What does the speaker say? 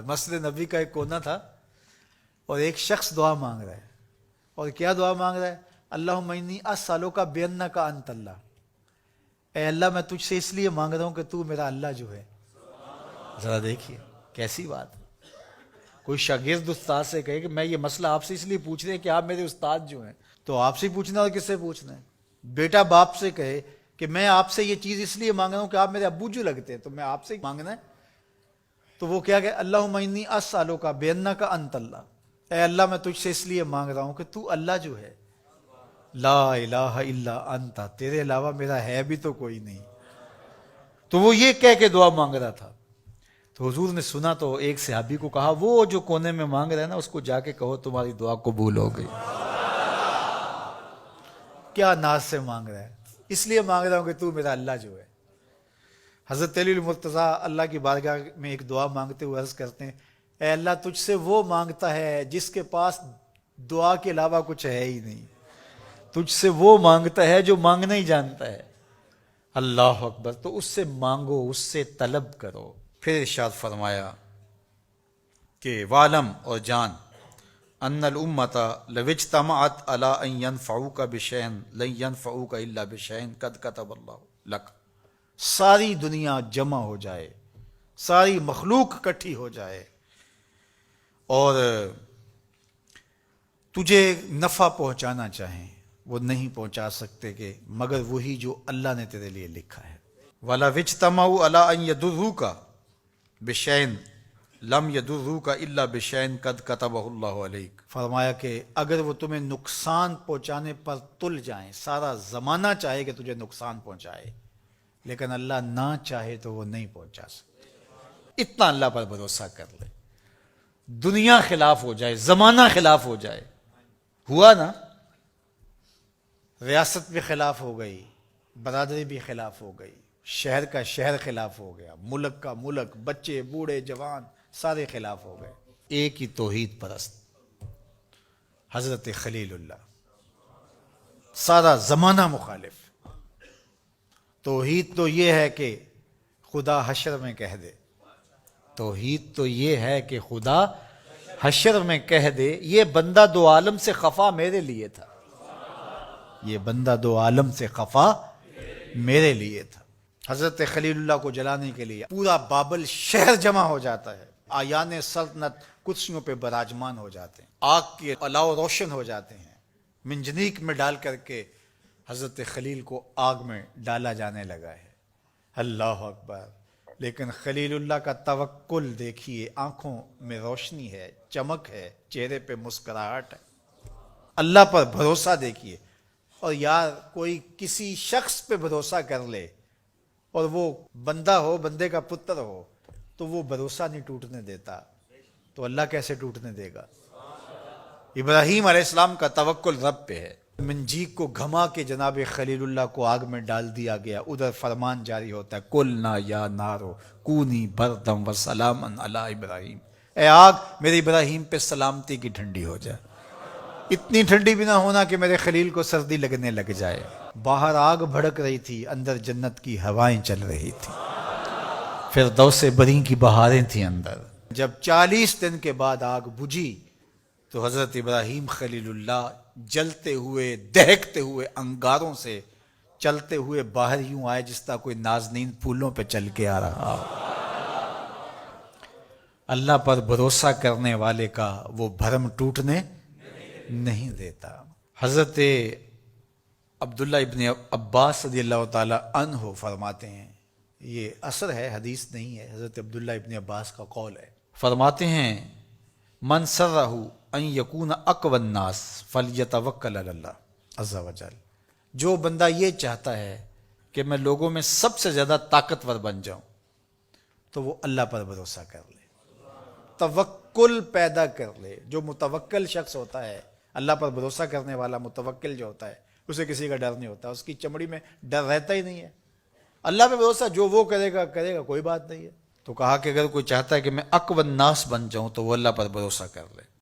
مسجد نبی کا ایک کونا تھا اور ایک شخص دعا مانگ رہا ہے. اور کیا دعا مانگ رہا ہے؟ اللہم انی اسألک بانک انت اللہ. اے اللہ میں تجھ سے اس لیے مانگ رہا ہوں کہ تو میرا اللہ جو ہے. ذرا دیکھیے کیسی بات ہے. کوئی شاگرد استاد سے کہے کہ میں یہ مسئلہ آپ سے اس لیے پوچھ رہے ہیں کہ آپ میرے استاد جو ہیں, تو آپ سے پوچھنا اور کس سے پوچھنا ہے؟ بیٹا باپ سے کہے کہ میں آپ سے یہ چیز اس لیے مانگ رہا ہوں کہ آپ میرے ابو جو لگتے ہیں, تو میں آپ سے مانگنا ہے. تو وہ کیا کہ اللہم انی اسألک بانک انت اللہ. اے اللہ میں تجھ سے اس لیے مانگ رہا ہوں کہ تو اللہ جو ہے, لا الہ الا انت, تیرے علاوہ میرا ہے بھی تو کوئی نہیں. تو وہ یہ کہہ کے دعا مانگ رہا تھا. تو حضور نے سنا تو ایک صحابی کو کہا وہ جو کونے میں مانگ رہا ہے نا اس کو جا کے کہو تمہاری دعا قبول ہو گئی. کیا ناز سے مانگ رہا ہے, اس لیے مانگ رہا ہوں کہ تو میرا اللہ جو ہے. حضرت علی المرتضیٰ اللہ کی بارگاہ میں ایک دعا مانگتے ہوئے عرض کرتے ہیں, اے اللہ تجھ سے وہ مانگتا ہے جس کے پاس دعا کے علاوہ کچھ ہے ہی نہیں. تجھ سے وہ مانگتا ہے جو مانگنا ہی جانتا ہے. اللہ اکبر. تو اس سے مانگو, اس سے طلب کرو. پھر ارشاد فرمایا کہ وعلم, اور جان, ان الامت لو اجتمعت علی ان ینفعوک بشیء لن ینفعوک الا بشیء قد کتب اللہ لک. ساری دنیا جمع ہو جائے, ساری مخلوق اکٹھی ہو جائے اور تجھے نفع پہنچانا چاہیں, وہ نہیں پہنچا سکتے کہ مگر وہی جو اللہ نے تیرے لیے لکھا ہے. وَلَوِ اجْتَمَعُوا عَلَىٰ أَن يَضُرُّوكَ بِشَيْءٍ لَمْ يَضُرُّوكَ إِلَّا بِشَيْءٍ قَدْ كَتَبَهُ اللَّهُ عَلَيْكَ. فرمایا کہ اگر وہ تمہیں نقصان پہنچانے پر تل جائیں, سارا زمانہ چاہے کہ تجھے نقصان پہنچائے, لیکن اللہ نہ چاہے تو وہ نہیں پہنچا سکتے. اتنا اللہ پر بھروسہ کر لے. دنیا خلاف ہو جائے, زمانہ خلاف ہو جائے. ہوا نا, ریاست بھی خلاف ہو گئی, برادری بھی خلاف ہو گئی, شہر کا شہر خلاف ہو گیا, ملک کا ملک, بچے بوڑھے جوان سارے خلاف ہو گئے. ایک ہی توحید پرست حضرت خلیل اللہ, سارا زمانہ مخالف. توحید تو یہ ہے کہ خدا حشر میں کہہ دے, توحید تو یہ ہے کہ خدا حشر میں کہہ دے یہ بندہ دو عالم سے خفا میرے لیے تھا, یہ بندہ دو عالم سے خفا میرے لیے تھا. حضرت خلیل اللہ کو جلانے کے لیے پورا بابل شہر جمع ہو جاتا ہے, آیان سلطنت کرسیوں پہ براجمان ہو جاتے ہیں, آگ کے الاؤ روشن ہو جاتے ہیں, منجنیق میں ڈال کر کے حضرت خلیل کو آگ میں ڈالا جانے لگا ہے. اللہ اکبر. لیکن خلیل اللہ کا توکل دیکھیے, آنکھوں میں روشنی ہے, چمک ہے, چہرے پہ مسکراہٹ ہے, اللہ پر بھروسہ دیکھیے. اور یار کوئی کسی شخص پہ بھروسہ کر لے اور وہ بندہ ہو, بندے کا پتر ہو, تو وہ بھروسہ نہیں ٹوٹنے دیتا, تو اللہ کیسے ٹوٹنے دے گا؟ ابراہیم علیہ السلام کا توکل رب پہ ہے. منجیق کو گھما کے جناب خلیل اللہ کو آگ میں ڈال دیا گیا, ادھر فرمان جاری ہوتا ہے قلنا یا نارو کونی بردم وسلاما علی ابراہیم, اے آگ میرے ابراہیم پہ سلامتی کی ٹھنڈی ہو جائے. اتنی ٹھنڈی بھی نہ ہونا کہ میرے خلیل کو سردی لگنے لگ جائے. باہر آگ بھڑک رہی تھی, اندر جنت کی ہوائیں چل رہی تھی, فردوس بری کی بہاریں تھیں اندر. جب 40 دن کے بعد آگ بجھی تو حضرت ابراہیم خلیل اللہ جلتے ہوئے دہکتے ہوئے انگاروں سے چلتے ہوئے باہر یوں آئے جس طرح کوئی نازنین پھولوں پہ چل کے آ رہا ہو. اللہ پر بھروسہ کرنے والے کا وہ بھرم ٹوٹنے نہیں دیتا. حضرت عبداللہ ابن عباس رضی اللہ تعالی عنہ فرماتے ہیں, یہ اثر ہے حدیث نہیں ہے, حضرت عبداللہ ابن عباس کا قول ہے, فرماتے ہیں من سرہ ان یکون اقوی الناس فلیتوکل علی اللہ عز وجل. جو بندہ یہ چاہتا ہے کہ میں لوگوں میں سب سے زیادہ طاقتور بن جاؤں تو وہ اللہ پر بھروسہ کر لے, توکل پیدا کر لے. جو متوکل شخص ہوتا ہے, اللہ پر بھروسہ کرنے والا متوکل جو ہوتا ہے, اسے کسی کا ڈر نہیں ہوتا, اس کی چمڑی میں ڈر رہتا ہی نہیں ہے. اللہ پہ بھروسہ جو وہ کرے گا کوئی بات نہیں ہے. تو کہا کہ اگر کوئی چاہتا ہے کہ میں اقوی الناس بن جاؤں تو وہ اللہ پر بھروسہ کر لے.